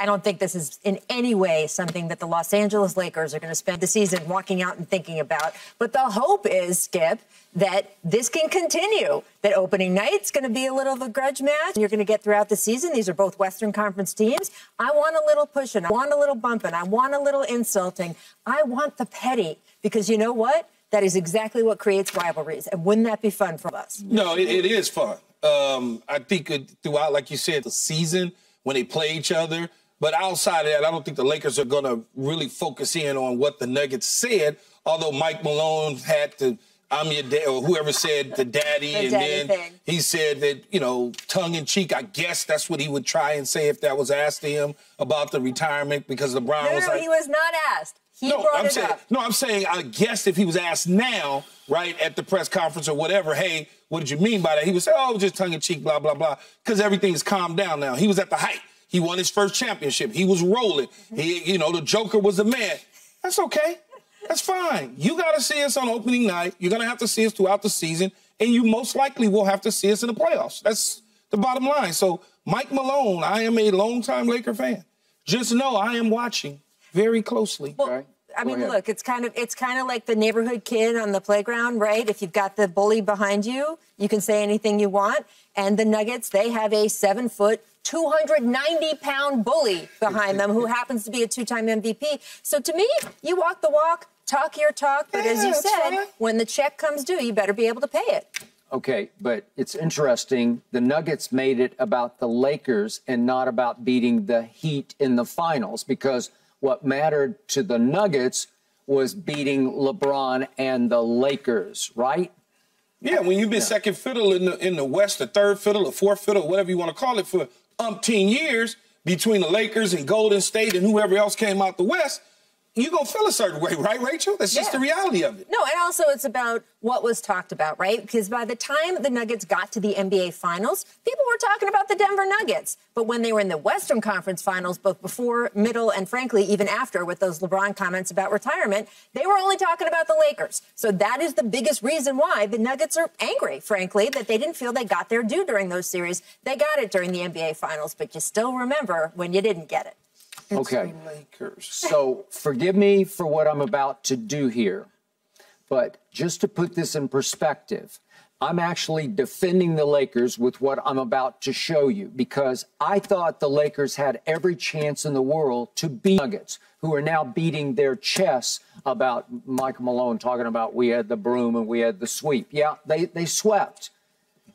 I don't think this is in any way something that the Los Angeles Lakers are going to spend the season walking out and thinking about. But the hope is, Skip, that this can continue, that opening night's going to be a little of a grudge match. You're going to get throughout the season. These are both Western Conference teams. I want a little pushing. I want a little bumping. I want a little insulting. I want the petty, because you know what? That is exactly what creates rivalries. And wouldn't that be fun for us? No, it is fun. I think throughout, like you said, the season when they play each other. But outside of that, I don't think the Lakers are going to really focus in on what the Nuggets said, although Mike Malone had to, I'm your dad, or whoever said the daddy, and then thing. He said that, you know, tongue-in-cheek, I guess that's what he would try and say if that was asked to him about the retirement, because LeBron was like... he was not asked. He brought it up. No, I'm saying, I guess if he was asked now, right, at the press conference or whatever, hey, what did you mean by that? He would say, oh, just tongue-in-cheek, blah, blah, blah, because everything's calmed down now. He was at the height. He won his first championship. He was rolling. You know, the Joker was the man. That's okay. That's fine. You got to see us on opening night. You're going to have to see us throughout the season, and you most likely will have to see us in the playoffs. That's the bottom line. So, Mike Malone, I am a longtime Laker fan. Just know I am watching very closely. Well, okay. I mean, look, it's kind of like the neighborhood kid on the playground, right? If you've got the bully behind you, you can say anything you want. And the Nuggets, they have a 7-foot, 290-pound bully behind them who happens to be a two-time MVP. So to me, you walk the walk, talk your talk, but as you said, when the check comes due, you better be able to pay it. Okay, but it's interesting. The Nuggets made it about the Lakers and not about beating the Heat in the finals, because what mattered to the Nuggets was beating LeBron and the Lakers, right? Yeah, when you've been second fiddle in the West, the third fiddle, the fourth fiddle, whatever you want to call it, for umpteen years between the Lakers and Golden State and whoever else came out the West, you're going to feel a certain way, right, Rachel? That's just the reality of it. No, and also it's about what was talked about, right? Because by the time the Nuggets got to the NBA Finals, people were talking about the Denver Nuggets. But when they were in the Western Conference Finals, both before, middle, and frankly, even after, with those LeBron comments about retirement, they were only talking about the Lakers. So that is the biggest reason why the Nuggets are angry, frankly, that they didn't feel they got their due during those series. They got it during the NBA Finals, but you still remember when you didn't get it. Okay, so forgive me for what I'm about to do here, but just to put this in perspective, I'm actually defending the Lakers with what I'm about to show you, because I thought the Lakers had every chance in the world to beat Nuggets, who are now beating their chests about Michael Malone talking about we had the broom and we had the sweep. Yeah, they swept.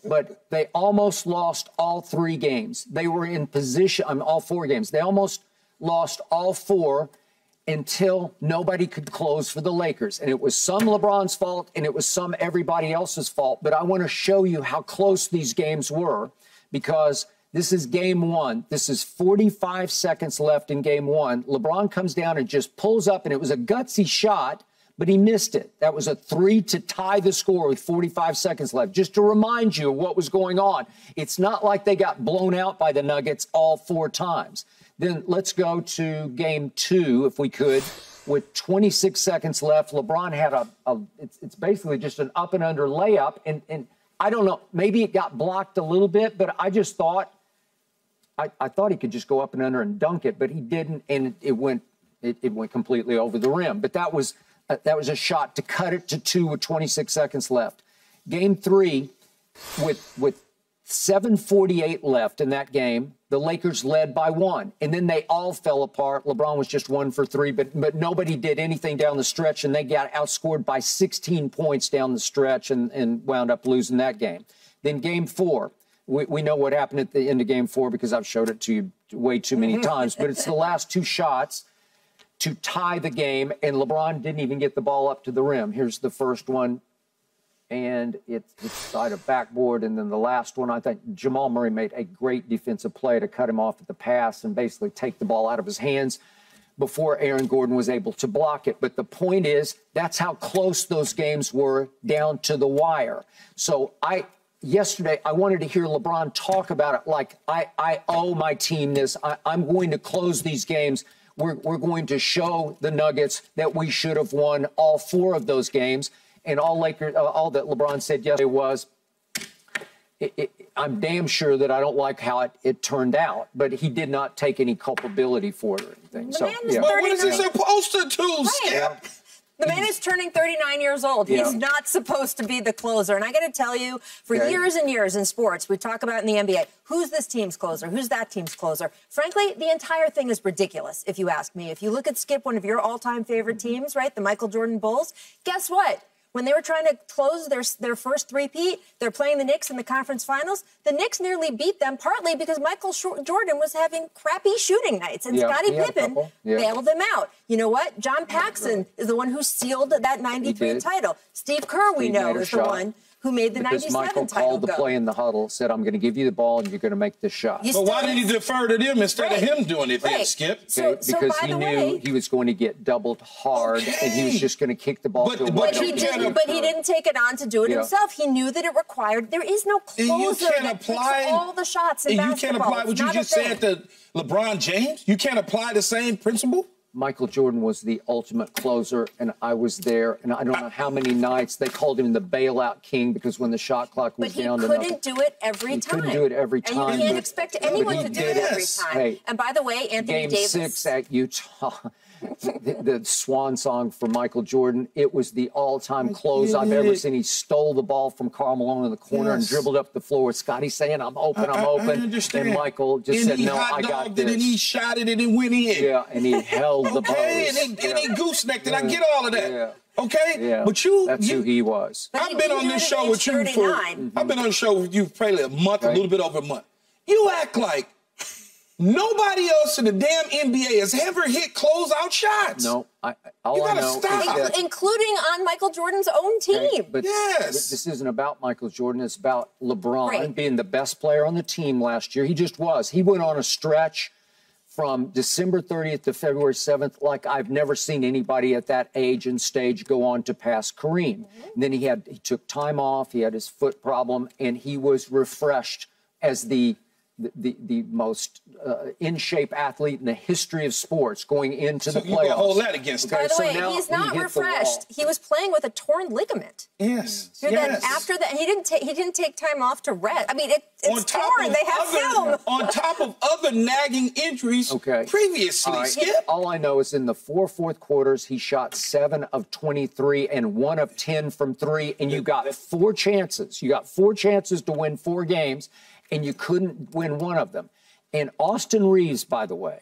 But they almost lost all 3 games. They were in position, all 4 games. They almost lost all 4 until nobody could close for the Lakers. And it was some LeBron's fault and it was some everybody else's fault. But I want to show you how close these games were, because this is game 1. This is 45 seconds left in game 1. LeBron comes down and just pulls up, and it was a gutsy shot, but he missed it. That was a 3 to tie the score with 45 seconds left. Just to remind you of what was going on. It's not like they got blown out by the Nuggets all 4 times. Then let's go to game 2, if we could, with 26 seconds left. LeBron had it's basically just an up and under layup. And I don't know, maybe it got blocked a little bit, but I just thought, I thought he could just go up and under and dunk it, but he didn't. And it went completely over the rim. But that was a shot to cut it to 2 with 26 seconds left. Game 3, with 7:48 left in that game, the Lakers led by 1. And then they all fell apart. LeBron was just 1 for 3, but nobody did anything down the stretch, and they got outscored by 16 points down the stretch and wound up losing that game. Then game 4, we know what happened at the end of game 4 because I've showed it to you way too many times, but it's the last 2 shots to tie the game, and LeBron didn't even get the ball up to the rim. Here's the first one, and it's side of backboard. And then the last one, I think Jamal Murray made a great defensive play to cut him off at the pass and basically take the ball out of his hands before Aaron Gordon was able to block it. But the point is, that's how close those games were down to the wire. So yesterday, I wanted to hear LeBron talk about it like, I owe my team this. I'm going to close these games. We're going to show the Nuggets that we should have won all 4 of those games. And all that LeBron said yesterday was, I'm damn sure that I don't like how it turned out, but he did not take any culpability for it or anything. The man is But what is he supposed to do, Skip? The man is turning 39 years old. He's not supposed to be the closer. And I got to tell you, for years and years in sports, we talk about in the NBA, who's this team's closer? Who's that team's closer? Frankly, the entire thing is ridiculous, if you ask me. If you look at Skip, one of your all-time favorite teams, right, the Michael Jordan Bulls, guess what? When they were trying to close their first three-peat, they're playing the Knicks in the conference finals. The Knicks nearly beat them, partly because Michael Jordan was having crappy shooting nights, and Scottie Pippen bailed them out. You know what? John Paxson is the one who sealed that 93 title. Steve Kerr, we know, is the one who made the 97 title Michael called the play in the huddle, said, I'm going to give you the ball and you're going to make this shot. But why did he defer to them instead of him doing it then, Skip? Because he knew he was going to get doubled hard and he was just going to kick the ball to a but he didn't take it on to do it himself. He knew that it required, there is no closer that takes all the shots in basketball. You can't apply what you just said to LeBron James? You can't apply the same principle? Michael Jordan was the ultimate closer, and I was there, and I don't know how many nights they called him the bailout king because when the shot clock was down to nothing. But he couldn't do it every time. He couldn't do it every time. And you can't expect anyone to do it every time. Hey, and by the way, Anthony Davis. Game 6 at Utah, the swan song for Michael Jordan, it was the all-time close I've ever seen. He stole the ball from Karl Malone in the corner and dribbled up the floor with Scottie saying, I'm open, I'm open. I understand. And Michael just said, no, I got this. And he shot it and it went in. Yeah, and he held the ball. And he goosenecked it. I get all of that. Yeah. Okay? Yeah. But that's who he was. I've been on this show with you I've been on the show with you probably a month, a little bit over a month. You act like nobody else in the damn NBA has ever hit closeout shots. No, all I know is that, including on Michael Jordan's own team. But this isn't about Michael Jordan. It's about LeBron being the best player on the team last year. He just was. He went on a stretch from December 30th to February 7th like I've never seen anybody at that age and stage go on to pass Kareem. And then he took time off. He had his foot problem, and he was refreshed as the most in-shape athlete in the history of sports going into the playoffs. You hold that against him. By the way, he's not refreshed. He was playing with a torn ligament. Yes. After that, he didn't take time off to rest. I mean, it's torn. They have film. On top of other nagging injuries previously. Skip. All I know is in the fourth quarters, he shot 7 of 23 and 1 of 10 from 3, and you got 4 chances. You got 4 chances to win 4 games. And you couldn't win one of them. And Austin Reaves, by the way,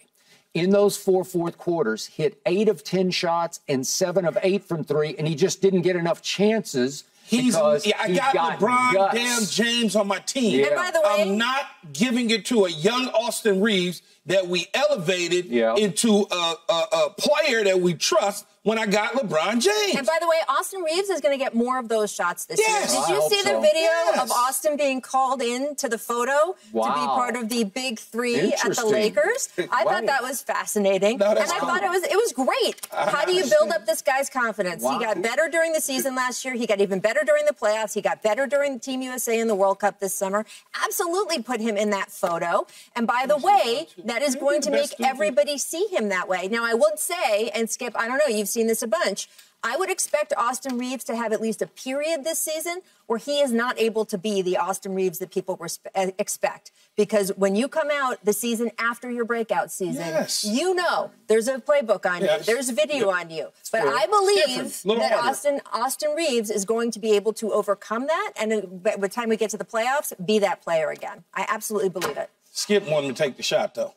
in those 4 fourth quarters, hit 8 of 10 shots and 7 of 8 from 3, and he just didn't get enough chances. I got LeBron damn James on my team. Yeah. And by the way, I'm not giving it to a young Austin Reaves that we elevated into a player that we trust when I got LeBron James. And by the way, Austin Reaves is going to get more of those shots this year. Did you see the video of Austin being called in to the photo to be part of the big 3 at the Lakers? I thought that was fascinating. And I thought it was great. How do you build up this guy's confidence? He got better during the season last year. He got even better during the playoffs. He got better during Team USA in the World Cup this summer. Absolutely put him in that photo. And by the way, that is going to make everybody see him that way. Now, I would say, and Skip, I don't know, you've seen this a bunch, I would expect Austin Reaves to have at least a period this season where he is not able to be the Austin Reaves that people expect. Because when you come out the season after your breakout season, you know there's a playbook on you, there's video on you. But I believe that Austin Reaves is going to be able to overcome that, and by the time we get to the playoffs, be that player again. I absolutely believe it. Skip wanted to take the shot, though.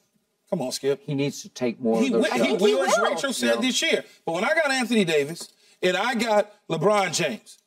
Come on, Skip. He needs to take more of those shots. He will, as Rachel said this year. But when I got Anthony Davis and I got LeBron James,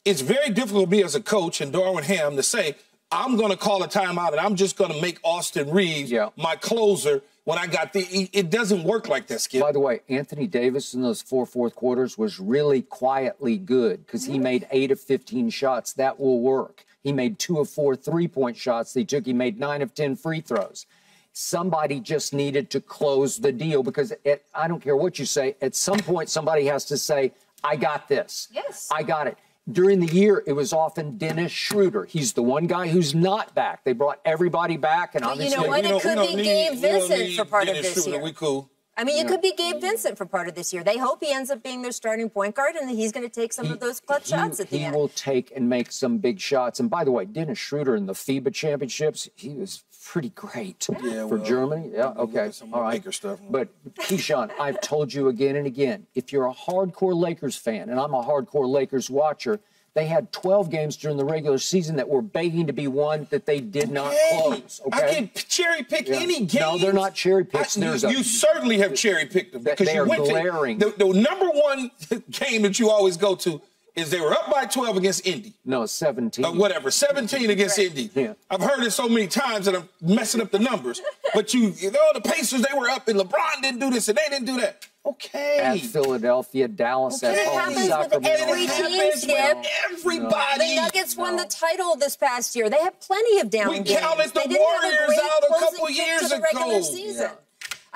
it's very difficult for me as a coach and Darwin Ham to say, I'm going to call a timeout and I'm just going to make Austin Reaves my closer when I got it doesn't work like that, Skip. By the way, Anthony Davis in those 4 fourth quarters was really quietly good because he made 8 of 15 shots. That will work. He made 2 of 4 3-point shots he took. He made 9 of 10 free throws. Somebody just needed to close the deal because I don't care what you say. At some point, somebody has to say, I got this. Yes. I got it. During the year, it was often Dennis Schroeder. He's the one guy who's not back. They brought everybody back. And but you know what? It could be Gabe Vincent for part of this year. We cool. I mean, it could be Gabe Vincent for part of this year. They hope he ends up being their starting point guard, and he's going to take some of those clutch shots at the end. He will take and make some big shots. And by the way, Dennis Schroeder in the FIBA championships, he was pretty great for Germany. Yeah, okay, all right. Stuff. But Keyshawn, I've told you again and again, if you're a hardcore Lakers fan, and I'm a hardcore Lakers watcher, they had 12 games during the regular season that were begging to be won that they did not close. Okay? I can cherry pick any game. No, they're not cherry picks. You certainly have cherry picked them because they you are went glaring. The number one game that you always go to is they were up by 12 against Indy. No, 17. Whatever, 17 against Indy. Yeah. I've heard it so many times that I'm messing up the numbers. But you know, the Pacers, they were up, and LeBron didn't do this, and they didn't do that. Okay. At Philadelphia, Dallas, at home, happens Sacramento. with every team, Skip. Everybody. The Nuggets won the title this past year. They have plenty of down games. We counted the They didn't have a Warriors great out a closing couple kick years to the regular ago. season.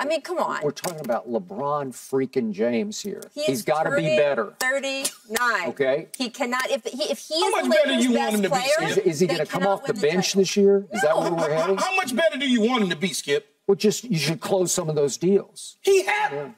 I mean, come on. We're talking about LeBron freaking James here. He's He's got to be better. 39. Okay. He cannot. If he is How much the better Lakers' you want him best to be, player, Skip? Is he going to come off the bench this year? Is that where we're heading? How much better do you want him to be, Skip? Well, you should close some of those deals. He had.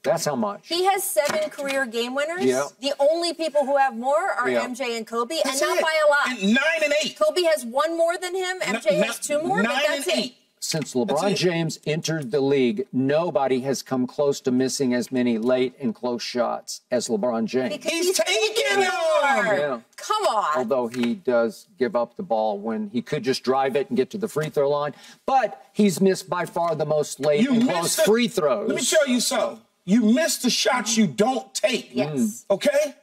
That's how much. He has 7 career game winners. Yeah. The only people who have more are MJ and Kobe, That's and not it. by a lot. And 9 and 8. Kobe has 1 more than him. MJ has 2 more, but 9 that's and it. 8. Since LeBron James entered the league, nobody has come close to missing as many late and close shots as LeBron James. Because He's taking them. Yeah. Come on. Although he does give up the ball when he could just drive it and get to the free throw line. But he's missed by far the most late and close free throws. Let me tell you something. You miss the shots you don't take. Yes. Okay?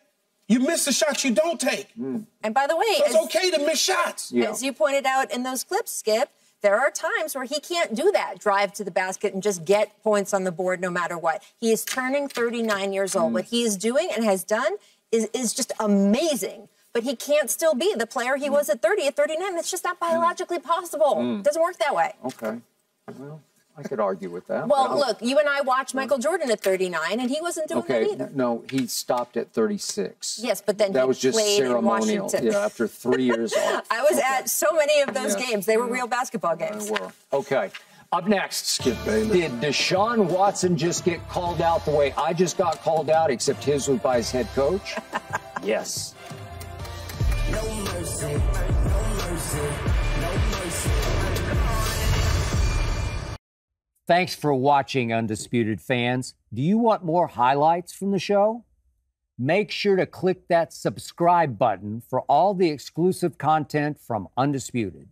You miss the shots you don't take. And by the way, It's okay to miss shots. as you pointed out in those clips, Skip, there are times where he can't do that, drive to the basket and just get points on the board no matter what. He is turning 39 years old. What he is doing and has done is just amazing. But he can't still be the player he was at 30, at 39. That's just not biologically possible. It doesn't work that way. Okay. Well, I could argue with that. Well, look, you and I watched Michael Jordan at 39, and he wasn't doing that either. No, he stopped at 36. Yes, but then that was just played ceremonial. in Washington. Yeah, after 3 years off. I was at so many of those games. They were real basketball games. They were. Okay. Up next, Skip Bayless. Did Deshaun Watson just get called out the way I just got called out, except his was by his head coach? Yes. No mercy, no mercy, no mercy. Thanks for watching, Undisputed fans. Do you want more highlights from the show? Make sure to click that subscribe button for all the exclusive content from Undisputed.